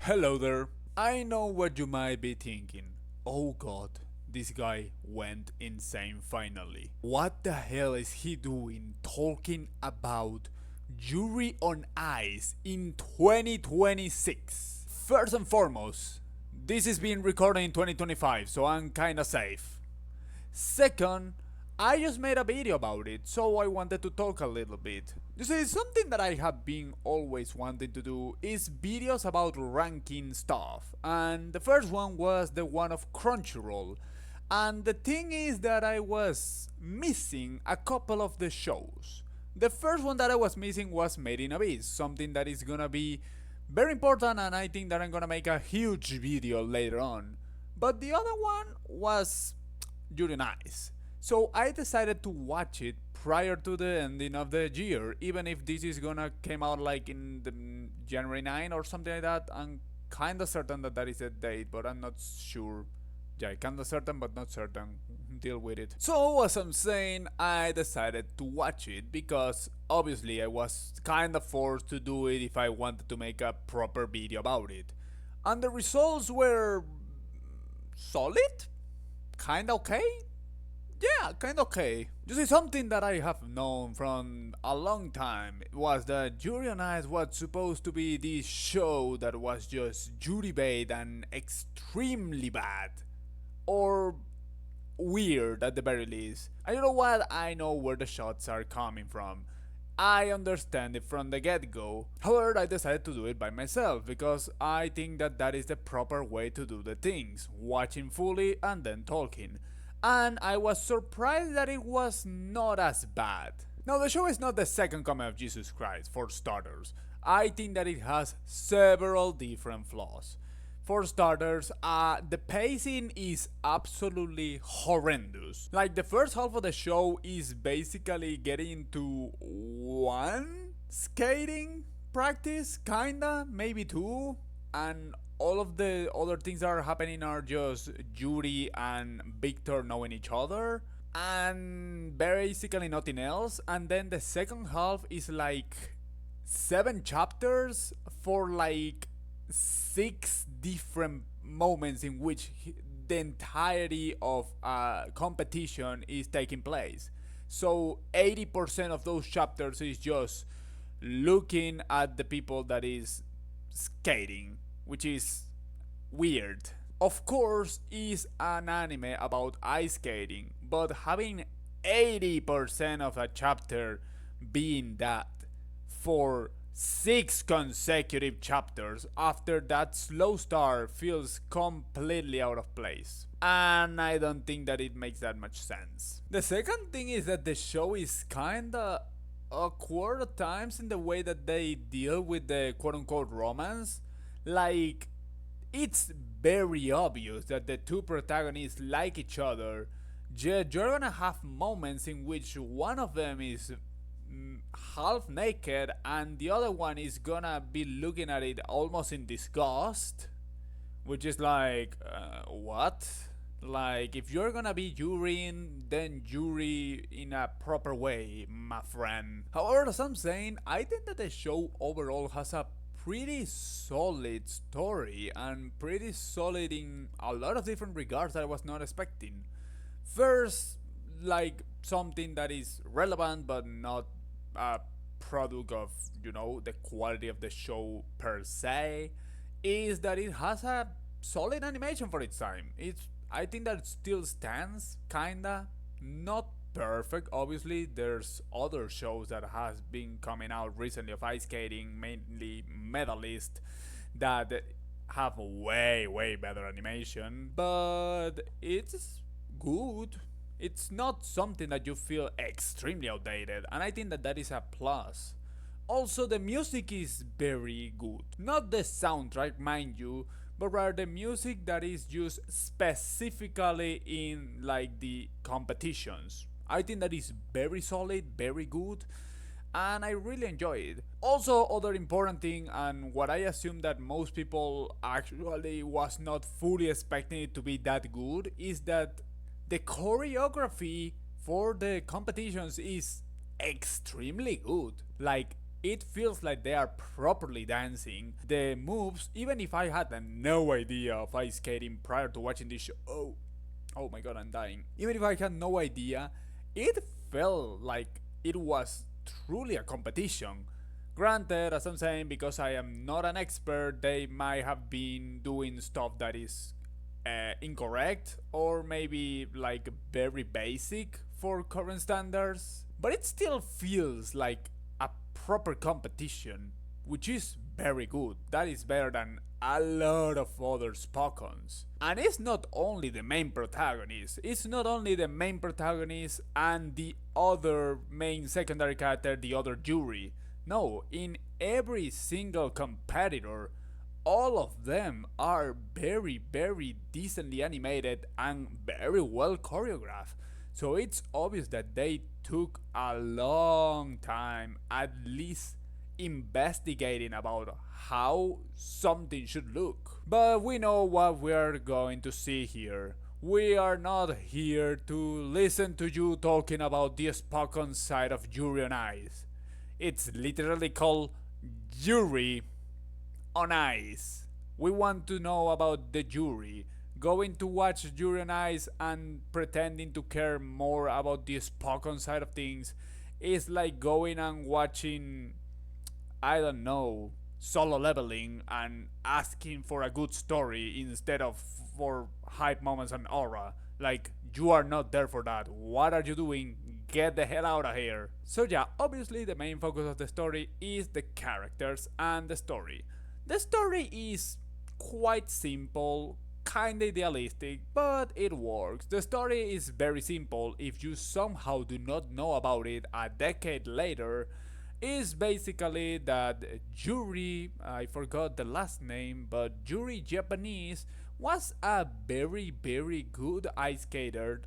Hello there. I know what you might be thinking. Oh god, this guy went insane finally. What the hell is he doing talking about Yuri on Ice in 2026? First and foremost, this is being recorded in 2025, so I'm kinda safe. Second, I just made a video about it, so I wanted to talk a little bit. You see, something that I have been always wanting to do is videos about ranking stuff, and the first one was the one of Crunchyroll. And the thing is that I was missing a couple of the shows. The first one that I was missing was Made in Abyss, something that is gonna be very important, and I think that I'm gonna make a huge video later on. But the other one was Yuri on Ice. So I decided to watch it prior to the ending of the year, even if this is gonna came out like in the January 9 or something like that. I'm kinda certain that that is the date, but I'm not sure. Yeah, kinda certain, but not certain. Deal with it. So as I'm saying, I decided to watch it because obviously I was kinda forced to do it if I wanted to make a proper video about it. And the results were solid? Kinda okay? Yeah, kinda okay. You see, something that I have known from a long time was that Yuri on Ice was supposed to be this show that was just Yuri bait and extremely bad. Or weird at the very least. And you know what? I know where the shots are coming from. I understand it from the get-go. However, I decided to do it by myself because I think that that is the proper way to do the things, watching fully and then talking. And I was surprised that it was not as bad. Now, the show is not the second coming of Jesus Christ, for starters. I think that it has several different flaws. For starters, the pacing is absolutely horrendous. Like, the first half of the show is basically getting to one skating practice, kinda, maybe two, and all of the other things that are happening are just Yuri and Victor knowing each other, and basically nothing else. And then the second half is like 7 chapters for like 6 different moments in which the entirety of competition is taking place. So 80% of those chapters is just looking at the people that is skating, which is weird. Of course, is an anime about ice skating, but having 80% of a chapter being that for 6 consecutive chapters after that slow start feels completely out of place. And I don't think that it makes that much sense. The second thing is that the show is kinda awkward at times in the way that they deal with the quote unquote romance. Like, it's very obvious that the two protagonists like each other. You're gonna have moments in which one of them is half naked and the other one is gonna be looking at it almost in disgust, which is like, what? Like, if you're gonna be Yuri, then Yuri in a proper way, my friend. However, as I'm saying, I think that the show overall has a pretty solid story and pretty solid in a lot of different regards that I was not expecting. First, like something that is relevant but not a product of, the quality of the show per se, is that it has a solid animation for its time. I think that it still stands, kinda. Not perfect, obviously. There's other shows that has been coming out recently of ice skating, mainly Medalist, that have way better animation, but it's good. It's not something that you feel extremely outdated, and I think that that is a plus. Also, the music is very good. Not the soundtrack, mind you, but rather the music that is used specifically in like the competitions. I think that is very solid, very good, and I really enjoy it. Also, other important thing, and what I assume that most people actually was not fully expecting it to be that good, is that the choreography for the competitions is extremely good. Like, It feels like they are properly dancing. The moves, even if I had no idea of ice skating prior to watching this show, oh my god, I'm dying. Even if I had no idea, it felt like it was truly a competition. Granted, as I'm saying, because I am not an expert, they might have been doing stuff that is incorrect or maybe like very basic for current standards. But it still feels like a proper competition, which is very good. That is better than a lot of other Spockons. And it's not only the main protagonist, it's not only the main protagonist and the other main secondary character, the other Yuri. No, in every single competitor, all of them are very, very decently animated and very well choreographed. So it's obvious that they took a long time, at least investigating about how something should look. But we know what we're going to see here. We are not here to listen to you talking about the Spockon side of Yuri on Ice. It's literally called Yuri on Ice. We want to know about the Yuri. Going to watch Yuri on Ice and pretending to care more about the Spockon side of things is like going and watching, I don't know, solo leveling and asking for a good story instead of for hype moments and aura. Like, you are not there for that. What are you doing? Get the hell out of here. So yeah, obviously the main focus of the story is the characters and the story. The story is quite simple, kinda idealistic, but it works. The story is very simple if you somehow do not know about it a decade later. Is basically that Yuri, I forgot the last name, but Yuri Japanese was a very, very good ice skater.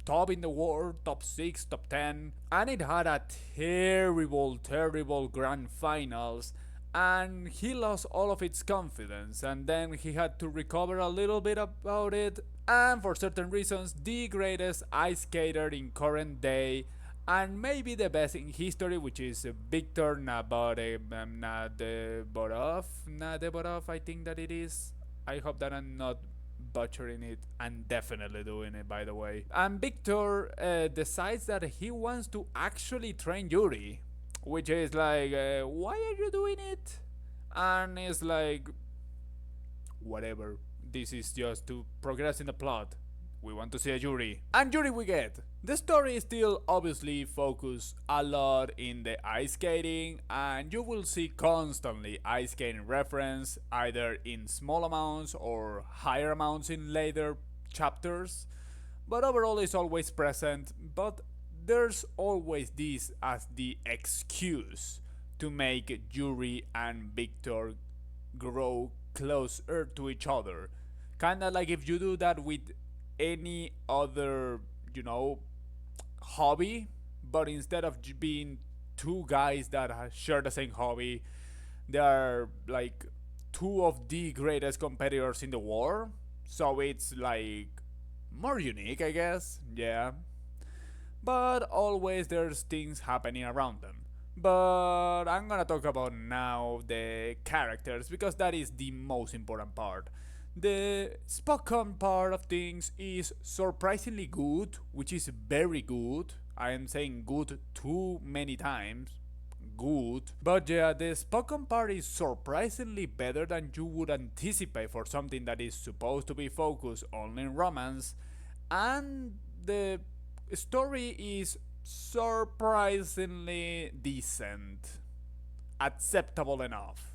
Top in the world, top 6, top 10, and it had a terrible, terrible grand finals, and he lost all of its confidence, and then he had to recover a little bit about it, and for certain reasons, the greatest ice skater in current day, and maybe the best in history, which is Viktor Nadeborov, I think that it is. I hope that I'm not butchering it, and definitely doing it, by the way. And Victor decides that he wants to actually train Yuri, which is like, why are you doing it? And it's like, whatever, this is just to progress in the plot. We want to see a Yuri. And Yuri we get. The story is still obviously focused a lot in the ice skating, and you will see constantly ice skating reference either in small amounts or higher amounts in later chapters. But overall it's always present, but there's always this as the excuse to make Yuri and Victor grow closer to each other. Kinda like if you do that with any other, hobby, but instead of being two guys that share the same hobby, they are like two of the greatest competitors in the world. So it's like more unique, I guess. Yeah. But always there's things happening around them. But I'm gonna talk about now the characters because that is the most important part. The Spockon part of things is surprisingly good, which is very good. I am saying good too many times. Good. But yeah, the Spockon part is surprisingly better than you would anticipate for something that is supposed to be focused only in romance. And the story is surprisingly decent. Acceptable enough.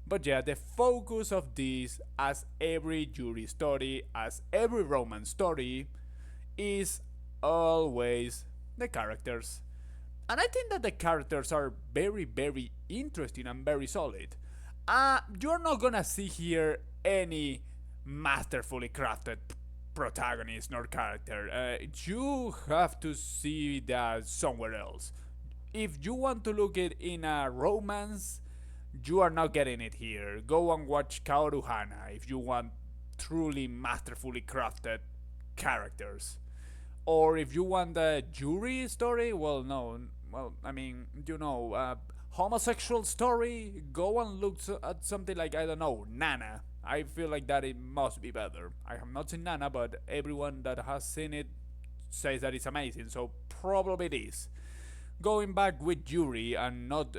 But yeah, the focus of this, as every Yuri story, as every romance story, is always the characters. And I think that the characters are very, very interesting and very solid. You're not gonna see here any masterfully crafted protagonist nor character. You have to see that somewhere else. If you want to look it in a romance, you are not getting it here. Go and watch Kaoru Hana if you want truly masterfully crafted characters. Or if you want a Yuri story, well, no. Well, I mean, homosexual story, go and look at something like, I don't know, Nana. I feel like that it must be better. I have not seen Nana, but everyone that has seen it says that it's amazing, so probably it is. Going back with Yuri, and not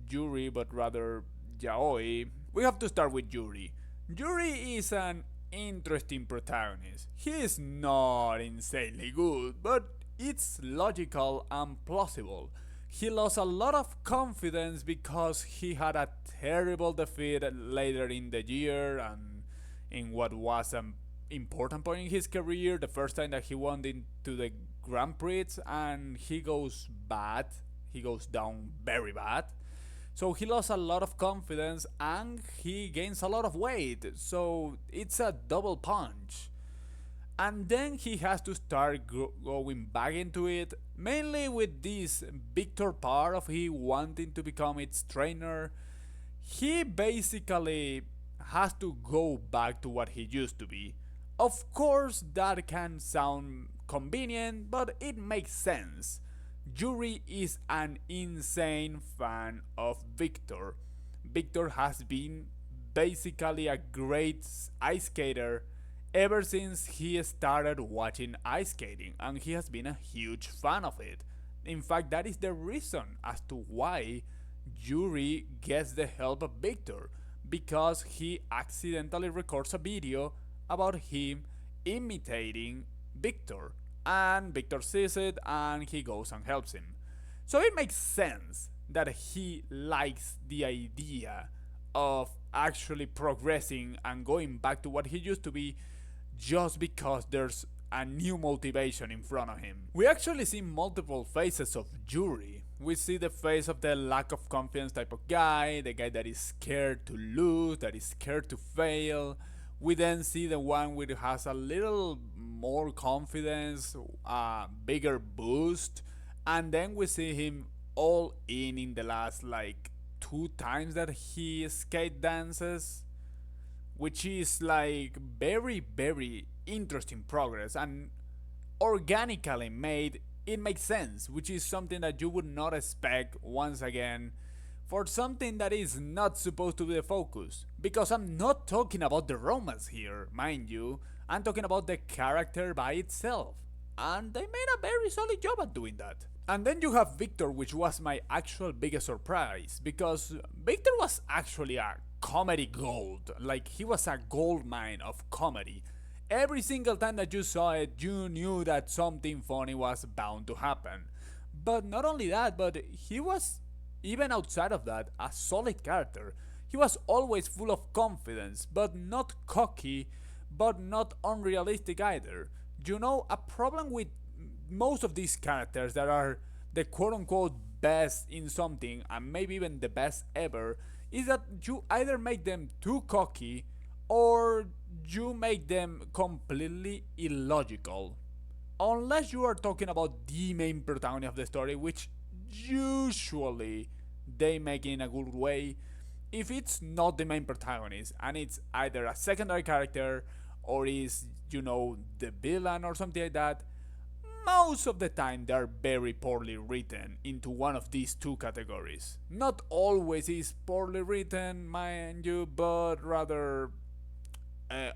Yuri, but rather Yaoi, we have to start with Yuri. Yuri is an interesting protagonist. He is not insanely good, but it's logical and plausible. He lost a lot of confidence because he had a terrible defeat later in the year and in what was an important point in his career, the first time that he won into the Grand Prix, and he goes bad. He goes down very bad. So he lost a lot of confidence and he gains a lot of weight. So it's a double punch. And then he has to start going back into it, mainly with this Victor part of he wanting to become its trainer. He basically has to go back to what he used to be. Of course, that can sound convenient, but it makes sense. Yuri is an insane fan of Victor. Victor has been basically a great ice skater ever since he started watching ice skating, and he has been a huge fan of it. In fact, that is the reason as to why Yuri gets the help of Victor, because he accidentally records a video about him imitating Victor, and Victor sees it and he goes and helps him. So it makes sense that he likes the idea of actually progressing and going back to what he used to be just because there's a new motivation in front of him. We actually see multiple phases of Yuri. We see the face of the lack of confidence type of guy, the guy that is scared to lose, that is scared to fail. We then see the one which has a little more confidence, a bigger boost, and then we see him all in the last like 2 times that he skate dances, which is like very interesting progress and organically made. It makes sense, which is something that you would not expect once again for something that is not supposed to be the focus. Because I'm not talking about the romance here, mind you, I'm talking about the character by itself. And they made a very solid job at doing that. And then you have Victor, which was my actual biggest surprise, because Victor was actually a comedy gold. Like, he was a gold mine of comedy. Every single time that you saw it, you knew that something funny was bound to happen. But not only that, but he was, even outside of that, a solid character. He was always full of confidence, but not cocky, but not unrealistic either. You know, a problem with most of these characters that are the quote-unquote best in something, and maybe even the best ever, is that you either make them too cocky or you make them completely illogical. Unless you are talking about the main protagonist of the story, which usually they make it in a good way. If it's not the main protagonist and it's either a secondary character or is, you know, the villain or something like that, most of the time they're very poorly written into one of these two categories. Not always is poorly written, mind you, but rather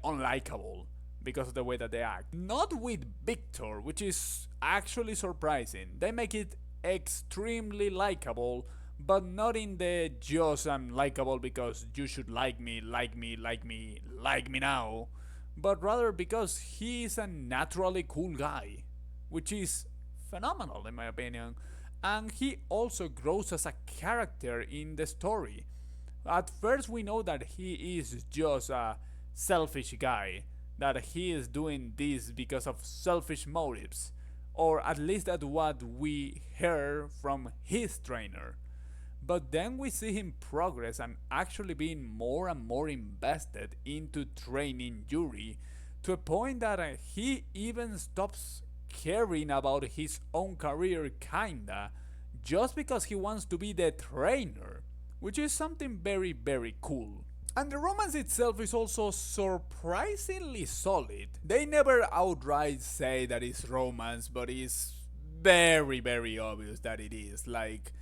unlikable because of the way that they act. Not with Victor, which is actually surprising. They make it extremely likable, but not in the just I'm likable because you should like me now, but rather because he is a naturally cool guy, which is phenomenal in my opinion. And he also grows as a character in the story. At first we know that he is just a selfish guy, that he is doing this because of selfish motives, or at least that's what we heard from his trainer. But then we see him progress and actually being more and more invested into training Yuri, to a point that he even stops caring about his own career kinda, just because he wants to be the trainer, which is something very cool. And the romance itself is also surprisingly solid. They never outright say that it's romance, but it's very obvious that it is. Like,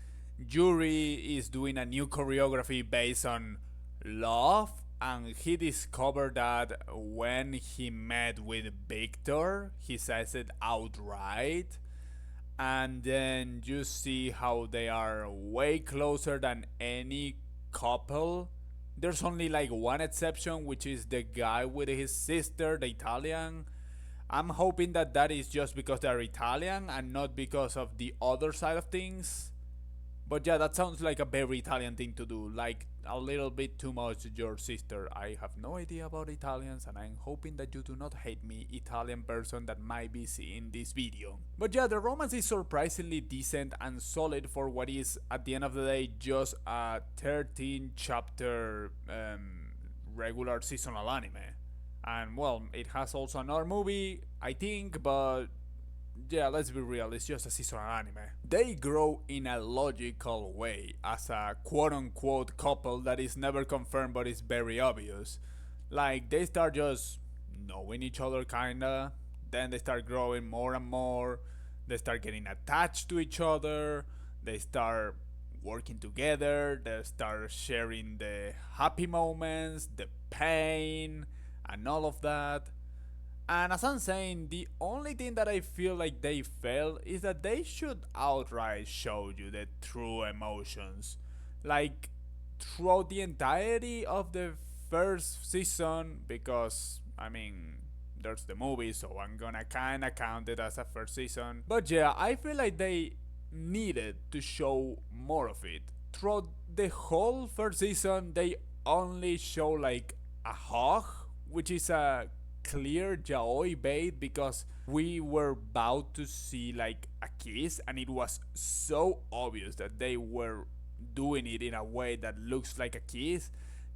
Yuri is doing a new choreography based on love, and he discovered that when he met with Victor, he says it outright, and then you see how they are way closer than any couple. There's only like one exception, which is the guy with his sister, the Italian. I'm hoping that that is just because they're Italian and not because of the other side of things. But yeah, that sounds like a very Italian thing to do, like a little bit too much your sister. I have no idea about Italians, and I'm hoping that you do not hate me, Italian person that might be seeing this video. But yeah, the romance is surprisingly decent and solid for what is, at the end of the day, just a 13 chapter regular seasonal anime. And well, it has also another movie, I think, but yeah, let's be real, it's just a seasonal anime. They grow in a logical way as a quote unquote couple that is never confirmed but is very obvious. Like, they start just knowing each other kinda, then they start growing more and more, they start getting attached to each other, they start working together, they start sharing the happy moments, the pain, and all of that. And as I'm saying, the only thing that I feel like they fail is that they should outright show you the true emotions. Like, throughout the entirety of the first season, because, I mean, there's the movie, so I'm gonna kinda count it as a first season. But yeah, I feel like they needed to show more of it. Throughout the whole first season, they only show like a hug, which is a clear yaoi bait because we were about to see like a kiss, and it was so obvious that they were doing it in a way that looks like a kiss.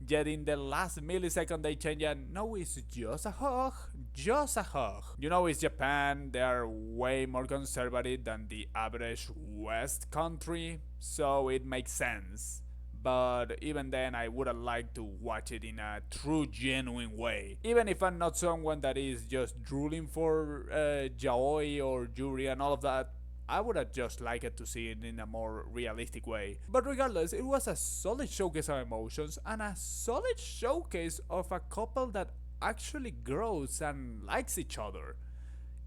Yet in the last millisecond they change and no, it's just a hug, just a hug. You know, it's Japan, they are way more conservative than the average West country, so it makes sense. But even then, I would have liked to watch it in a true, genuine way. Even if I'm not someone that is just drooling for yaoi or Yuri and all of that, I would have just liked to see it in a more realistic way. But regardless, it was a solid showcase of emotions and a solid showcase of a couple that actually grows and likes each other.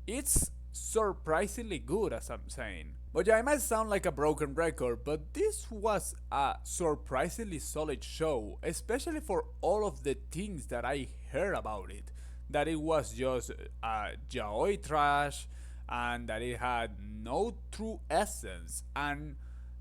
It's surprisingly good, as I'm saying. But yeah, I might sound like a broken record, but this was a surprisingly solid show, especially for all of the things that I heard about it. That it was just yaoi trash, and that it had no true essence, and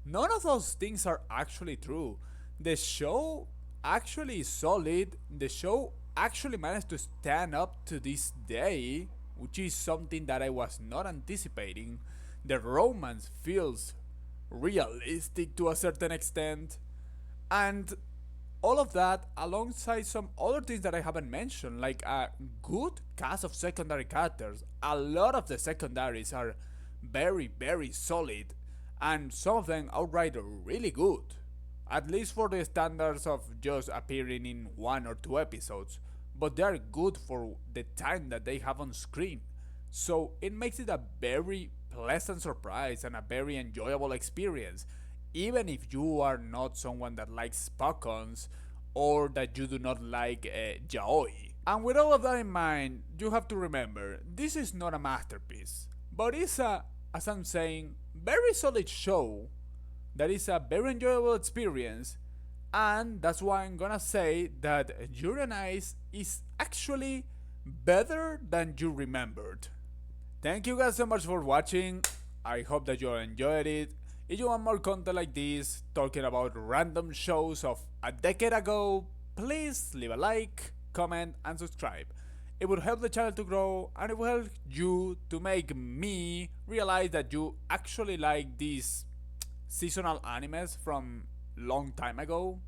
none of those things are actually true. The show actually is solid, the show actually managed to stand up to this day, which is something that I was not anticipating. The romance feels realistic to a certain extent, and all of that alongside some other things that I haven't mentioned, like a good cast of secondary characters. A lot of the secondaries are very, very solid, and some of them outright really good, at least for the standards of just appearing in 1 or 2 episodes, but they are good for the time that they have on screen. So it makes it a very pleasant surprise and a very enjoyable experience, even if you are not someone that likes Spokons or that you do not like yaoi. And with all of that in mind, you have to remember, this is not a masterpiece, but it's a, as I'm saying, very solid show that is a very enjoyable experience, and that's why I'm gonna say that Yuri on Ice is actually better than you remembered. Thank you guys so much for watching, I hope that you enjoyed it. If you want more content like this, talking about random shows of a decade ago, please leave a like, comment, and subscribe. It would help the channel to grow, and it will help you to make me realize that you actually like these seasonal animes from long time ago.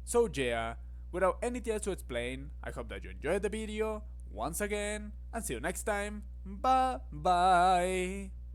So yeah, without anything else to explain, I hope that you enjoyed the video once again, and see you next time. Bye bye.